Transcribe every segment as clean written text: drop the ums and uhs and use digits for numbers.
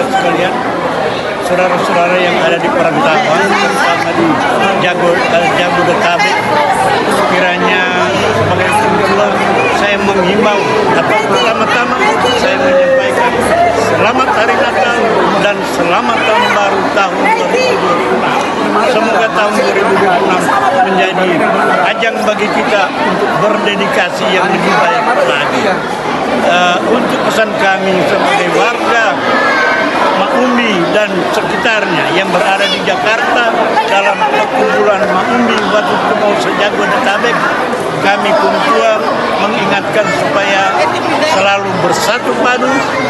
saudara sekalian, saudara-saudara yang ada di perantauan, terutama di Jabodetabek, sekiranya sebagai kumpulan saya menghimbau atau pertama-tama saya menyampaikan selamat Hari Natal dan selamat Tahun Baru tahun 2026. Semoga tahun 2026 menjadi ajang bagi kita untuk berdedikasi yang lebih baik lagi. Untuk pesan kami sebagai warga Maumbi dan sekitarnya yang berada di Jakarta dalam perkumpulan Maumbi Batu Tumau Jabodetabek, kami kumpulan mengingatkan supaya selalu bersatu padu,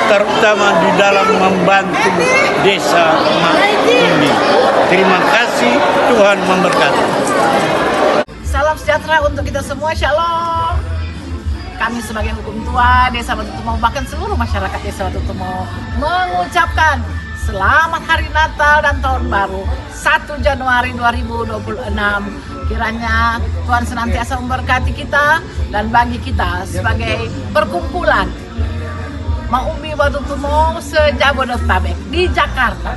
terutama di dalam membantu desa Maumbi. Terima kasih, Tuhan memberkati. Salam sejahtera untuk kita semua, Shalom. Kami sebagai hukum tua Desa Batu Tumau, bahkan seluruh masyarakat Desa Batu Tumau mengucapkan selamat Hari Natal dan Tahun Baru 1 Januari 2026. Kiranya Tuhan senantiasa memberkati kita dan bagi kita sebagai perkumpulan Maumbi Batu Tumau se-Jabodetabek di Jakarta.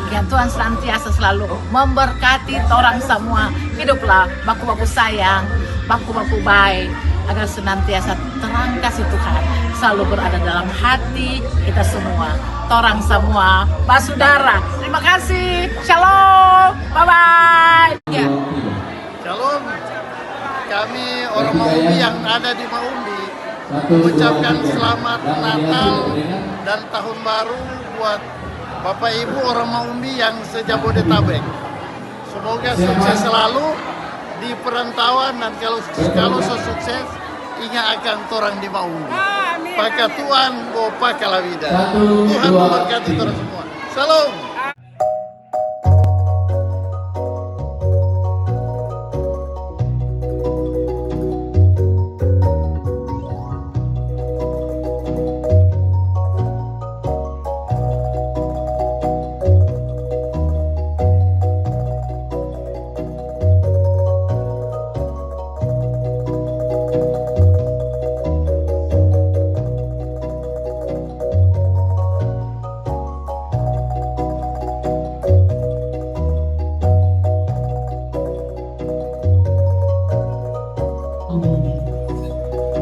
Ya, Tuhan senantiasa selalu memberkati orang semua. Hiduplah baku-baku sayang, baku-baku baik, agar senantiasa terang kasih Tuhan selalu berada dalam hati kita semua. Torang semua, basudara. Terima kasih. Shalom. Bye-bye. Ya. Shalom. Kami orang Maumbi yang ada di Maumbi mengucapkan selamat Natal dan Tahun Baru buat Bapak Ibu orang Maumbi yang se-Jabodetabek. Semoga sukses selalu di perantauan, dan kalau sukses ingat akan torang di Maumbi. Pakai Tuhan bopa kalawida. Tuhan memberkati torang semua. Salam.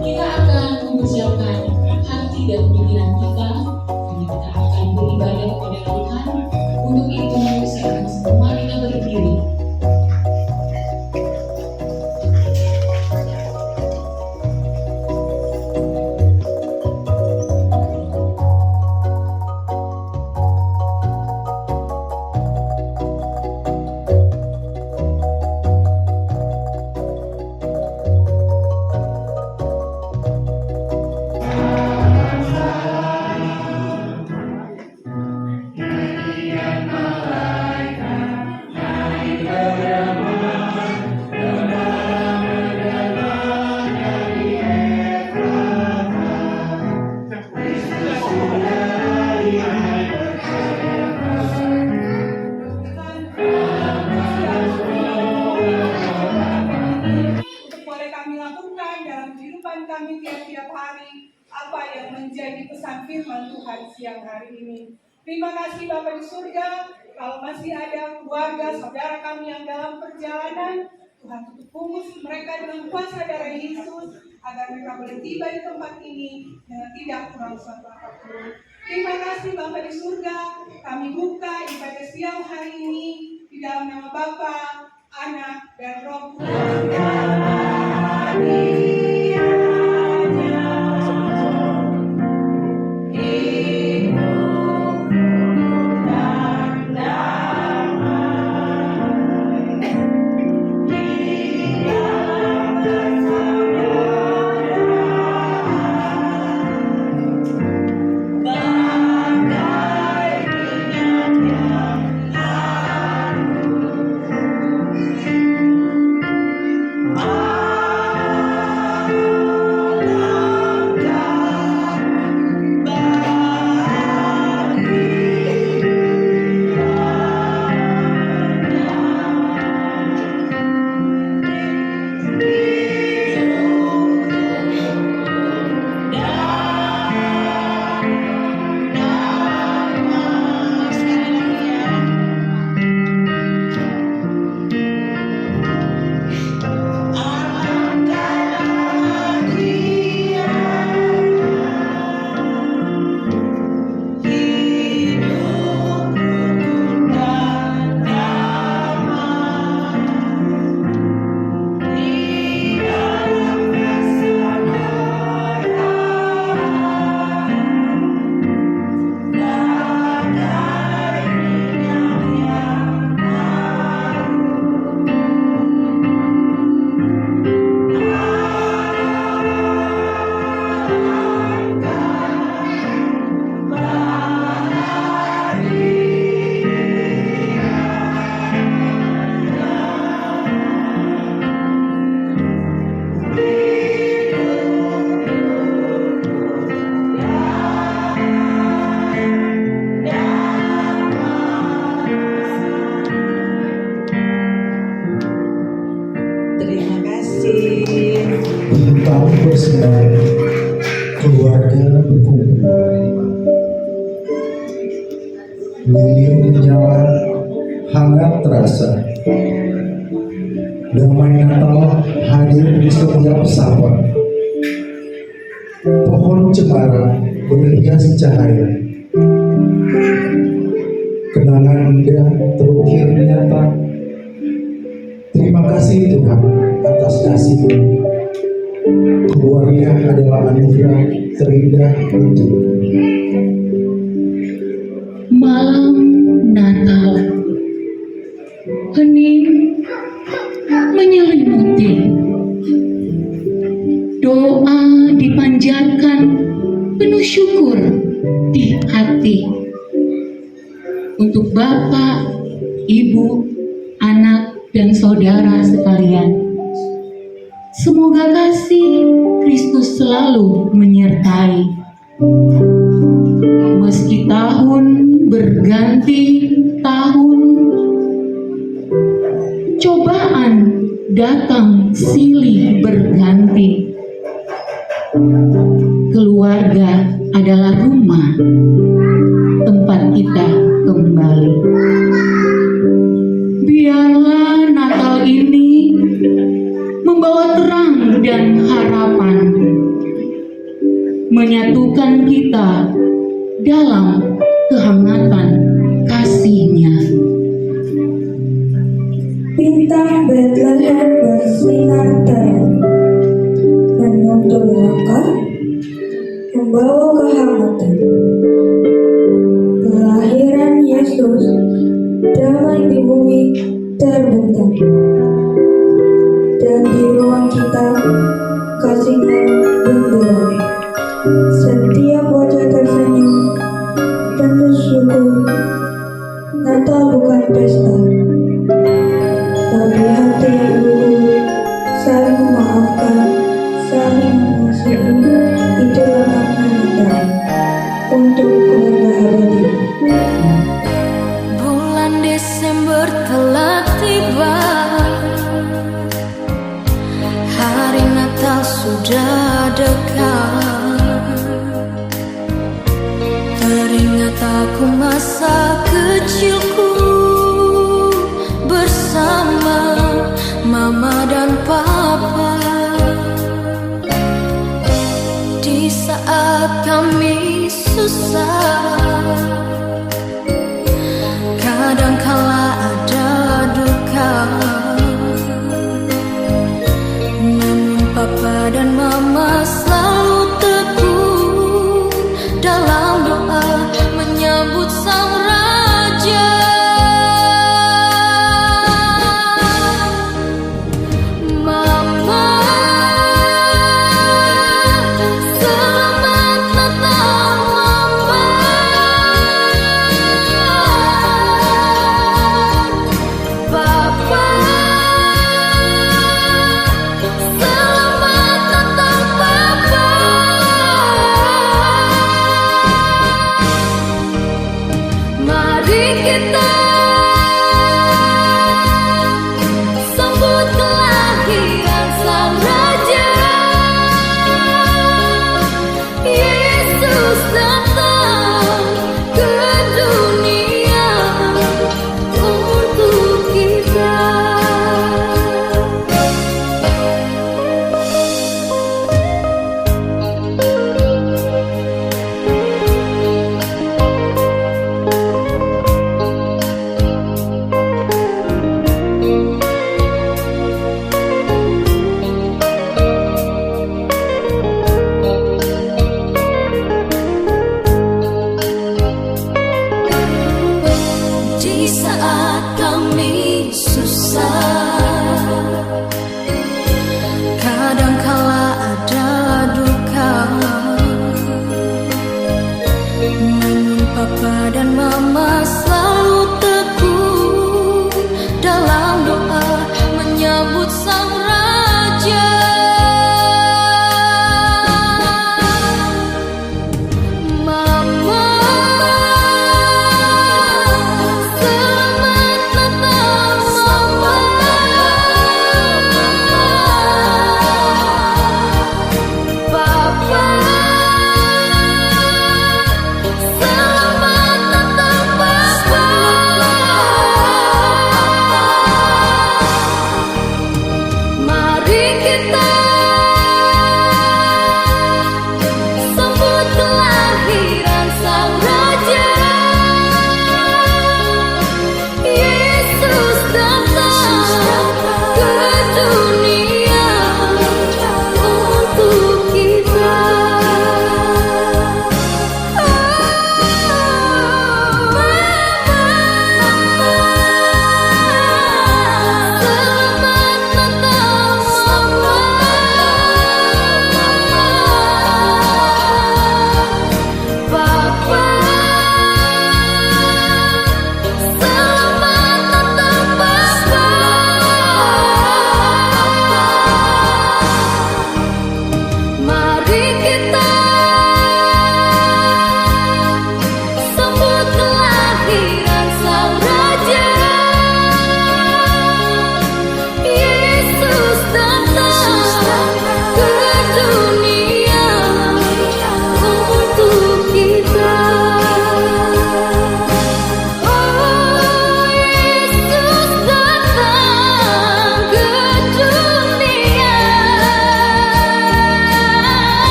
Kita akan mempersiapkan hati dan pikiran kita, dan kita akan beribadah kepada Tuhan. Untuk itu, sekarang semua kita berdiri. Kami tiap-tiap hari apa yang menjadi pesan firman Tuhan siang hari ini. Terima kasih Bapa di surga. Kalau masih ada keluarga saudara kami yang dalam perjalanan, Tuhan tutup bungkus mereka dengan kuasa darah Yesus agar mereka boleh tiba di tempat ini dengan tidak kurang suatu apapun. Terima kasih Bapa di surga. Kami buka ibadah siang hari ini di dalam nama Bapa, Anak, dan Roh Kudus. Natal bersemangat, keluarga berkumpul. Lilin menyala, hangat terasa. Damai Natal hadir di setiap sapa. Pohon cemara berhias cahaya. Kenangan indah terukir nyata. Terima kasih Tuhan atas kasih-Mu. Keluarga adalah anugerah terindah untukku. Malam Natal, hening menyelimuti. Doa dipanjatkan penuh syukur di hati untuk Bapak, Ibu, anak, dan saudara sekalian. Semoga kasih Kristus selalu menyertai. Meski tahun berganti tahun, cobaan datang silih berganti. Keluarga adalah rumah tempat kita kembali. Biarlah Natal ini membawa terang dan harapan, menyatukan kita dalam kehangatan kasih-Nya. Bintang Bethlehem bersinar terang, menuntun langkah, membawa kehangatan. Kelahiran Yesus, damai di bumi terbentang, dan di ruang kita kasih-Nya benderang. Setiap wajah tersenyum, penuh syukur. Natal bukan pesta, tapi hati yang luhur, saling memaafkan, saling mengasihi. Itulah makna Natal untuk keluarga abadi. Bulan Desember telah tiba, hari Natal sudah dekat. Teringat aku masa kecilku bersama Mama dan Papa. Di saat kami susah, kadangkala ada duka, namun Papa dan Mama selalu teguh dalam doa menyambut Sang Raja. Mama, selamat Natal Mama.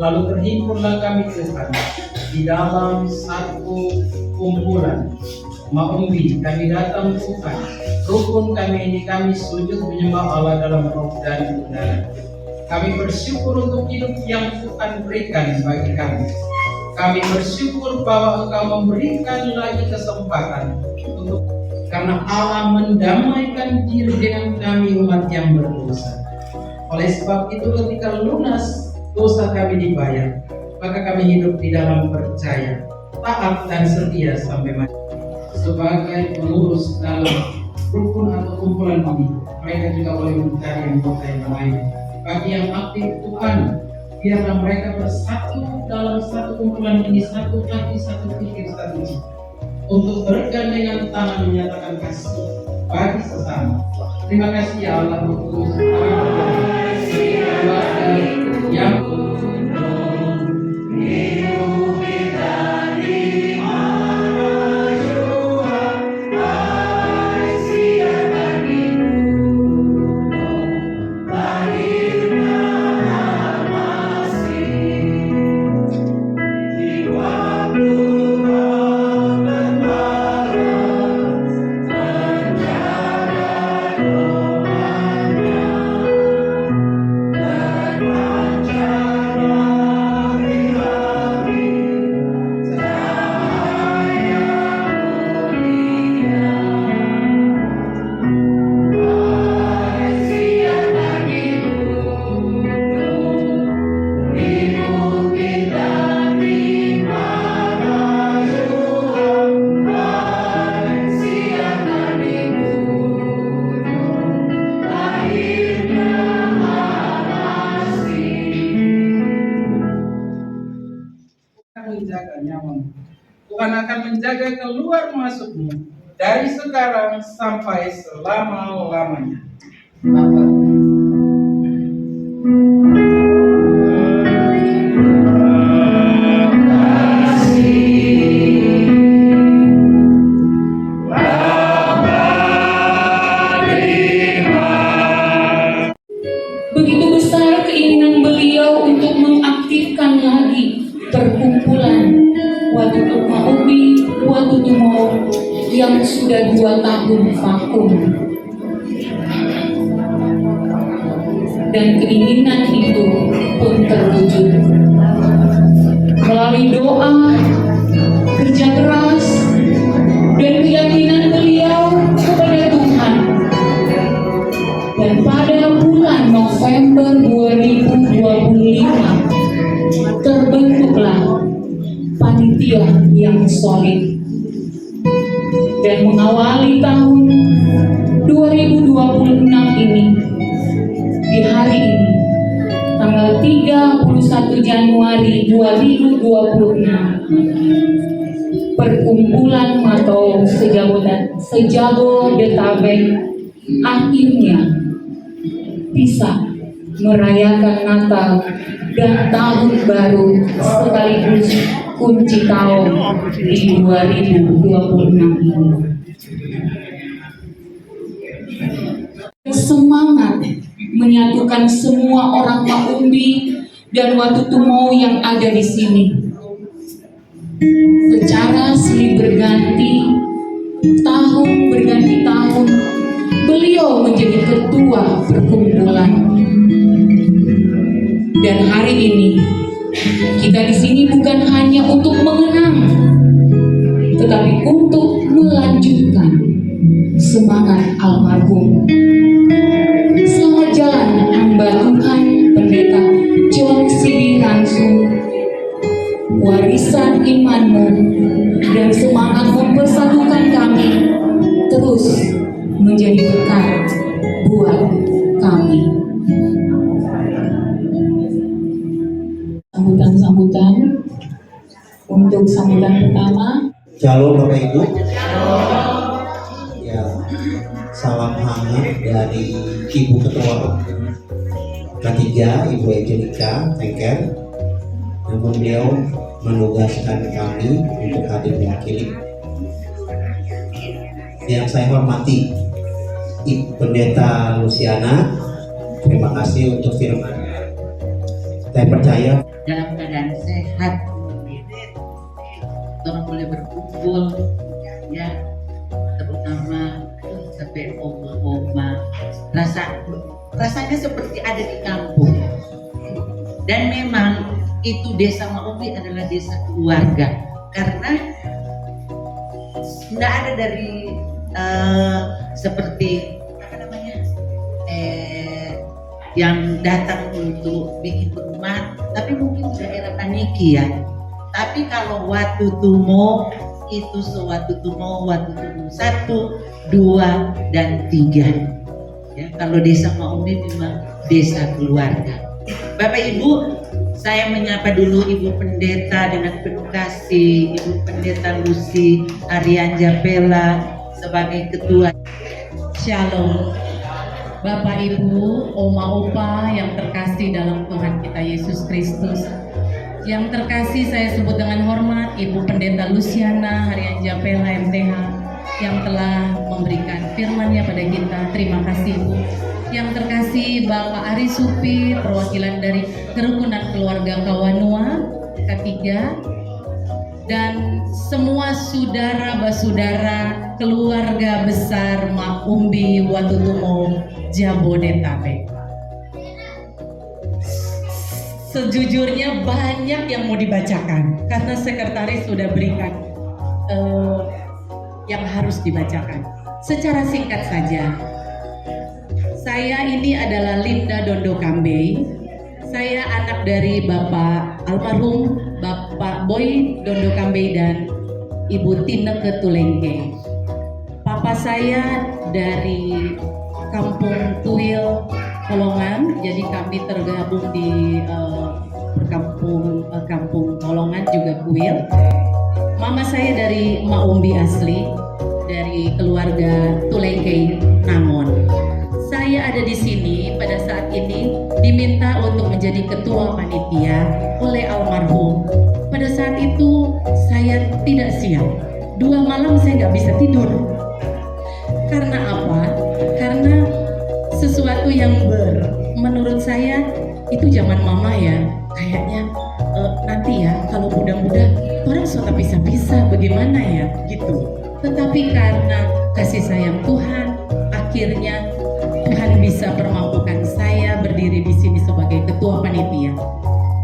lalu terhimpunlah kami Tuhan di dalam satu kumpulan Maumbi. Kami datang Tuhan, rukun kami ini kami sujud menyembah Allah dalam roh dan kebenaran. Kami bersyukur untuk hidup yang Tuhan berikan bagi kami. Kami bersyukur bahwa Engkau memberikan lagi kesempatan untuk, karena Allah mendamaikan diri dengan kami umat yang berdosa. Oleh sebab itu ketika lunas dosa kami dibayar, maka kami hidup di dalam percaya, taat dan setia sampai mati. Sebagai pengurus dalam rukun atau kumpulan ini, mereka juga boleh mencari anggota yang lain. Bagi yang aktif Tuhan, biarlah mereka bersatu dalam satu kumpulan ini, satu hati, satu pikir, satu jiwa, untuk bergandengan tangan menyatakan kasih bagi sesama. Terima kasih ya Allah untuk yang menjaga nyaman. Tuhan akan menjaga keluar masukmu dari sekarang sampai selama-lamanya. Amin. Begitu besar keinginan beliau untuk mengaktifkan lagi perkumpulan Watutu Maumbi, Watutu Mau yang sudah 2 tahun vakum. Dan keinginan itu pun terwujud melalui doa, kerja keras, dan keyakinan beliau kepada Tuhan. Dan pada bulan November 2025 terbentuklah panitia yang solid, dan mengawali tahun 2026 ini, di hari ini tanggal 31 Januari 2026, perkumpulan atau Sejabodetabek akhirnya bisa merayakan Natal dan Tahun Baru sekaligus kunci tahun di 2026 ini. Semangat menyatukan semua orang Maumbi dan Watutu Mau yang ada di sini. Secara silih berganti, tahun berganti tahun, beliau menjadi ketua perkumpulan. Dan hari ini kita di sini bukan hanya untuk mengenang, tetapi untuk melanjutkan semangat almarhum. Selamat jalan hamba Tuhan Pendeta John Sidi Ransum. Warisan imanmu dan semangat mempersatukan kami terus menjadi berkat buat kami. Sambutan untuk sambutan pertama. Shalom Bapak Ibu. Ya, salam hangat dari Ibu Ketua ketiga, Ibu Angelika Tengker. Namun beliau menugaskan kami untuk hadir mewakili. Yang saya hormati Ibu Pendeta Luciana, terima kasih untuk firman. Saya percaya dalam keadaan sehat, orang boleh berkumpul, ya, terutama sampai oma-oma, rasanya seperti ada di kampung. Dan memang itu desa Maumbi adalah desa keluarga, karena tidak ada dari seperti apa namanya yang datang untuk bikin rumah, tapi mungkin daerah Taniki ya. Tapi kalau Watu Tumo itu Watu Tumo 1, 2, dan 3. Ya, kalau desa Maumbi memang desa keluarga. Bapak Ibu, saya menyapa dulu Ibu Pendeta dengan penuh kasih, Ibu Pendeta Lucy Arianja Pela sebagai ketua. Shalom. Bapak Ibu, Oma Opa yang terkasih dalam Tuhan kita Yesus Kristus. Yang terkasih saya sebut dengan hormat Ibu Pendeta Luciana Arianja Pela MTH yang telah memberikan firman-Nya pada kita. Terima kasih Ibu. Yang terkasih Bapak Ari Supi, perwakilan dari Kerukunan Keluarga Kawanua K3, dan semua saudara-saudara keluarga besar Maumbi Watutumo Jabodetabek. Sejujurnya banyak yang mau dibacakan karena sekretaris sudah berikan yang harus dibacakan. Secara singkat saja, saya ini adalah Linda Dondo Kambei. Saya anak dari Bapak almarhum Bapak Boy Dondo Kambei dan Ibu Tineke Tulengke. Papa saya dari Kampung Kuil Kolongan, jadi kami tergabung di Kampung Kolongan juga Kuil. Mama saya dari Maumbi asli, dari keluarga Tulengke Nangon. Saya ada di sini pada saat ini diminta untuk menjadi ketua panitia oleh almarhum. Pada saat itu saya tidak siap. 2 malam saya nggak bisa tidur. Karena apa? Karena sesuatu yang menurut saya itu zaman mama ya. Kayaknya nanti ya kalau muda-muda orang sudah bisa-bisa bagaimana ya gitu. Tetapi karena kasih sayang Tuhan, akhirnya Tuhan bisa permampukan saya berdiri di sini sebagai ketua panitia.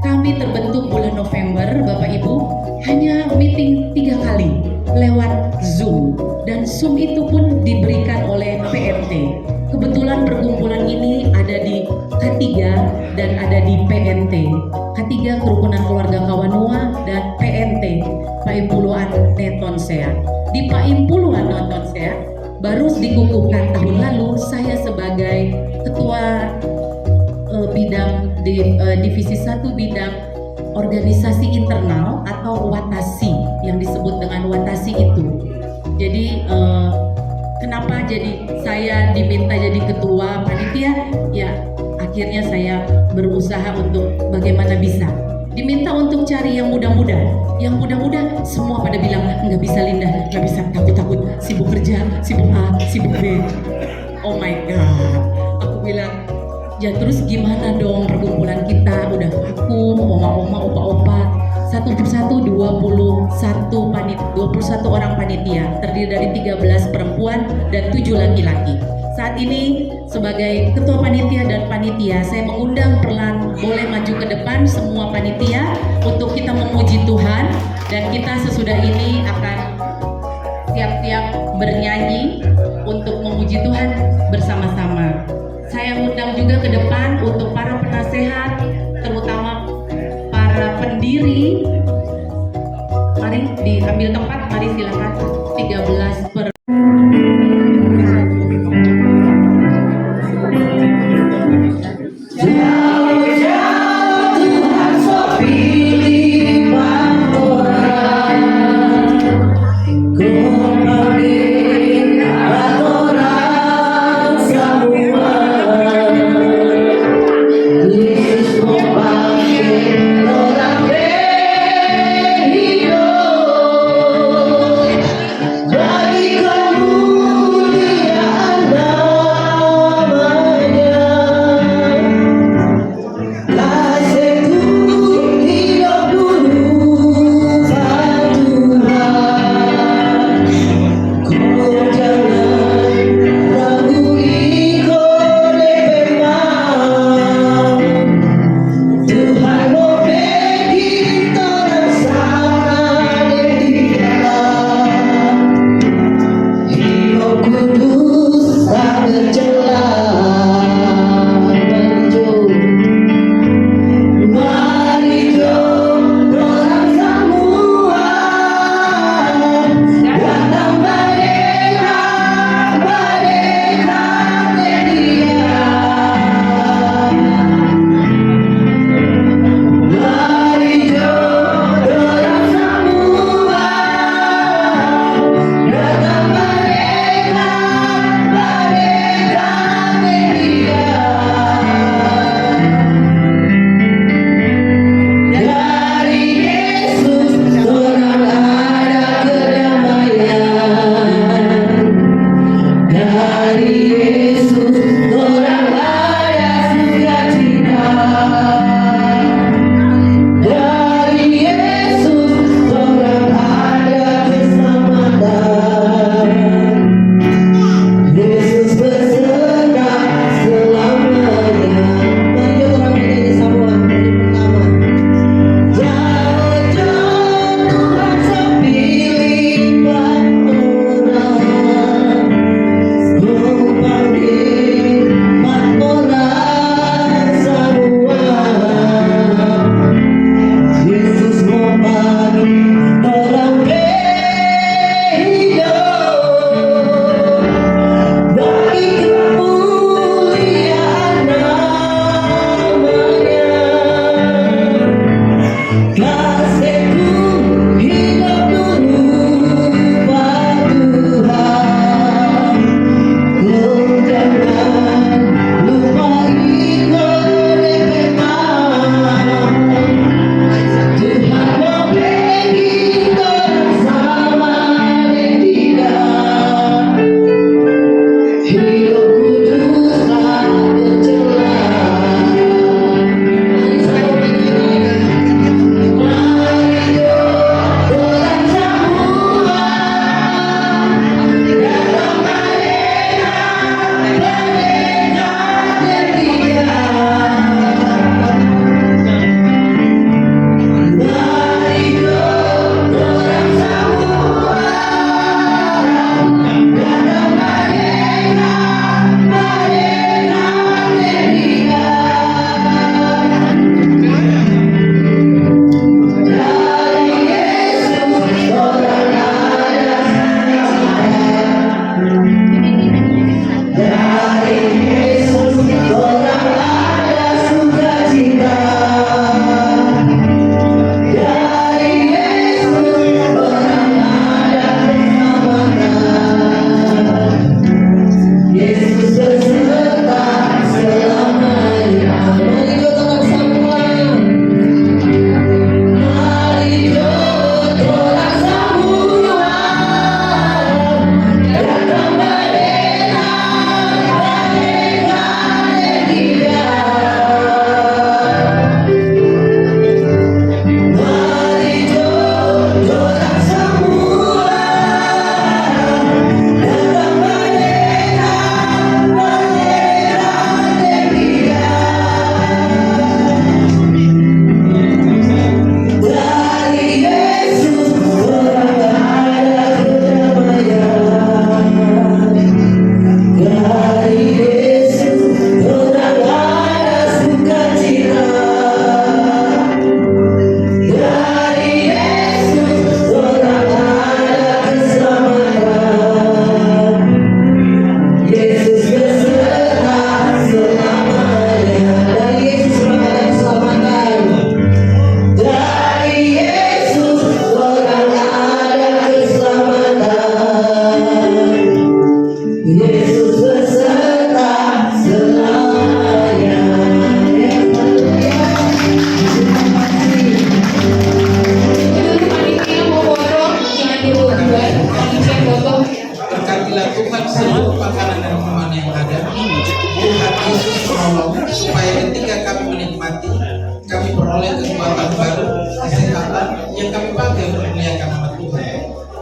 Kami terbentuk bulan November, Bapak Ibu, hanya meeting 3 kali lewat Zoom, dan Zoom itu pun diberikan oleh PMT. Kebetulan perkumpulan ini ada di K3 dan ada di PNT. K3 Kerukunan Keluarga Kawanua dan PNT Paimpuluan Netonsea. Di Paimpuluan Netonsea baru dikukuhkan tahun lalu saya sebagai ketua bidang divisi 1 bidang organisasi internal atau Watasi, yang disebut dengan Watasi itu. Jadi kenapa jadi saya diminta jadi ketua panitia? Ya akhirnya saya berusaha untuk bagaimana bisa. Diminta untuk cari yang muda-muda. Yang muda-muda semua pada bilang nggak bisa Linda, nggak bisa, takut-takut, sibuk kerja, sibuk A, sibuk B. Oh my God, aku bilang ya terus gimana dong perkumpulan kita udah vakum, oma-oma, opa-opa. Satu persatu 21 orang panitia terdiri dari 13 perempuan dan 7 laki-laki. Saat ini sebagai ketua panitia dan panitia, saya mengundang Perlan boleh maju ke depan semua panitia untuk kita memuji Tuhan, dan kita sesudah ini akan siap-siap bernyanyi untuk memuji Tuhan bersama-sama. Saya undang juga ke depan untuk para penasehat, terutama para pendiri. Mari diambil tempat, mari silakan 13 per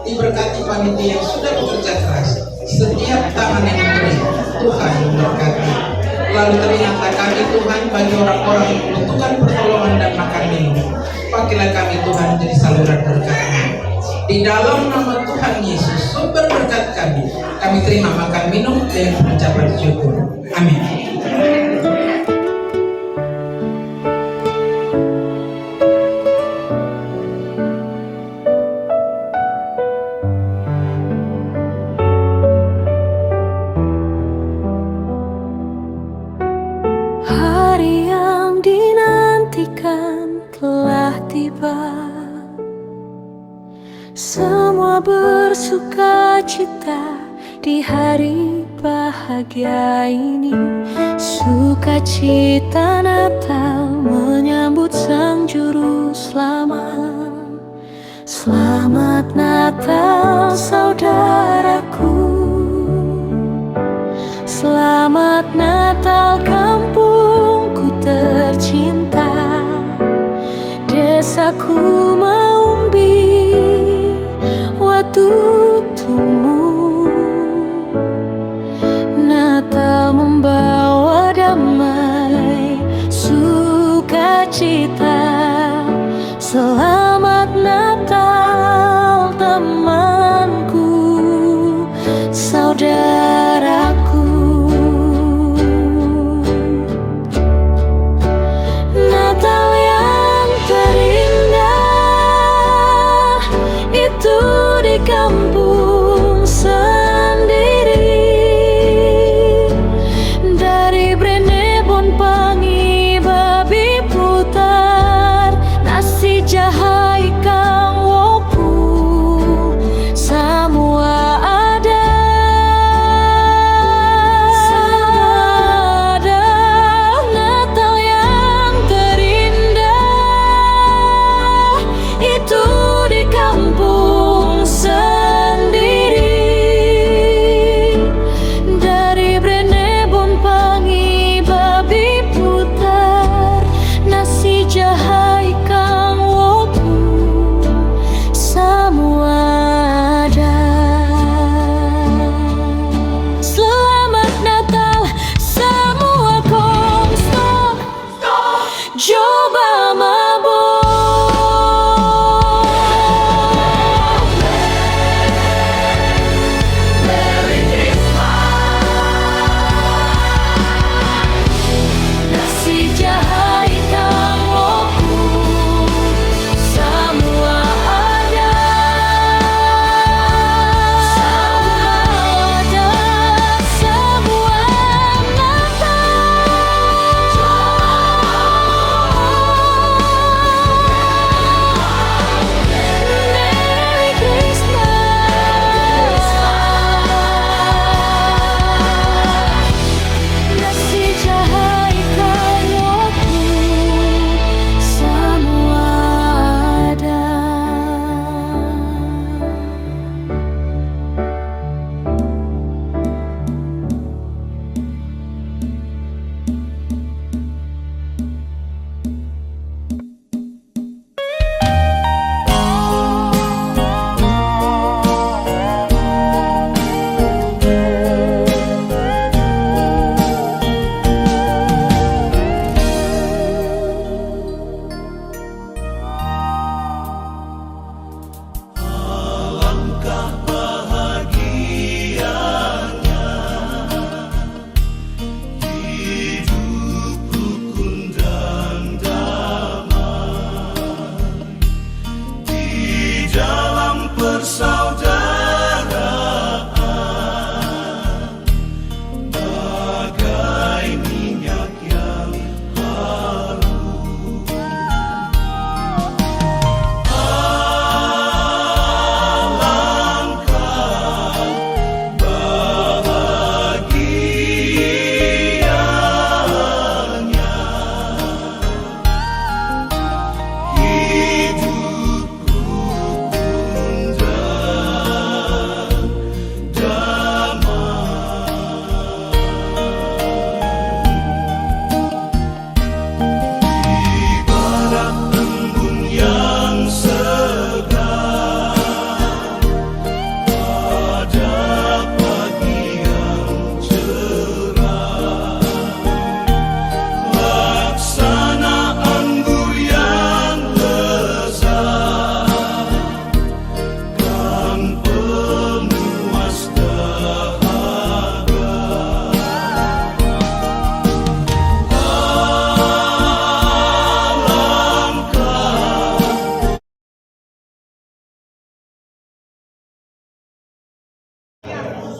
Diberkati panitia yang sudah bekerja keras, setiap tangan yang diberi, Tuhan memberkati. Lalu teringatlah kami Tuhan bagi orang-orang yang membutuhkan pertolongan dan makan minum. Pakailah kami Tuhan jadi saluran berkat-Mu. Di dalam nama Tuhan Yesus, sumber berkat kami terima makan minum dan mengucapkan syukur. Amin. Hari yang dinantikan telah tiba. Semua bersuka cita di hari bahagia ini. Sukacita Natal menyambut Sang Juru Selamat. Selamat Natal saudaraku. Selamat Natal kampungku tercinta, desaku Maumbi, Watutumu. Natal membawa damai, sukacita. Selamat Natal temanku, saudaraku. Natal yang terindah itu di kampung sendiri. Dari Brenebon Pangi babi putar, nasi jahai kang woku, semua ada. Natal yang terindah itu di kampung sendiri. Dari Brenebon Pangi babi putar, nasi jahai kang woku, semua ada. Selamat Natal semua Comstock, coba mabuk. Nasi jahai kang woku, semua ada. Semua Merry Christmas. Nasi jahai kang woku, semua ada.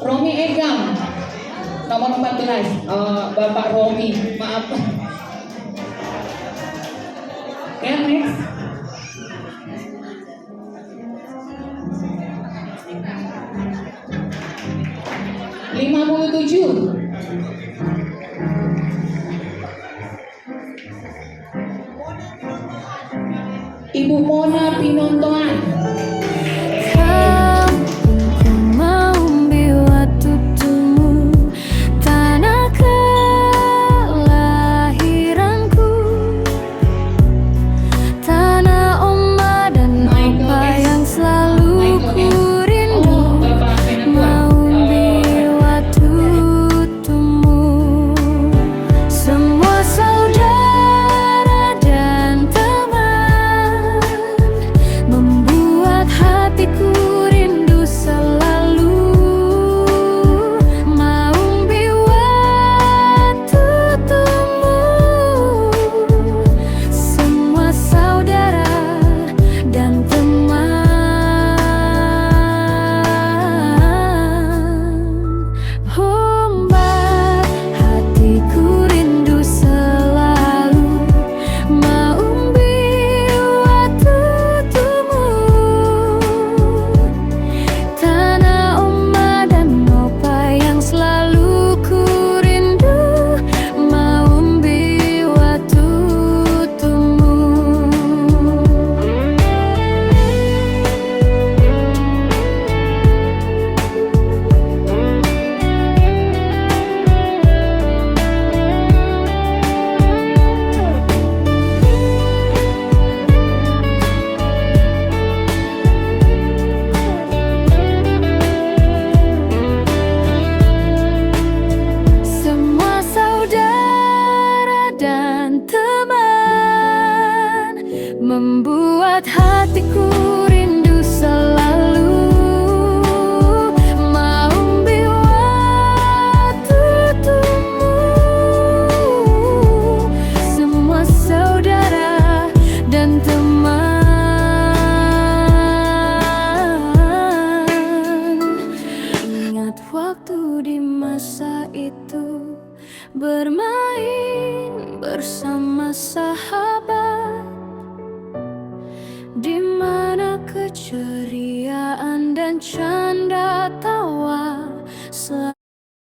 Romi Egam, nomor 14. Bapak Romi, maaf. Ya, next. Ibu Mona Pinontoan. Kampungku Maumbi Watutumu, tanah masa itu, bermain bersama sahabat, di mana keceriaan dan canda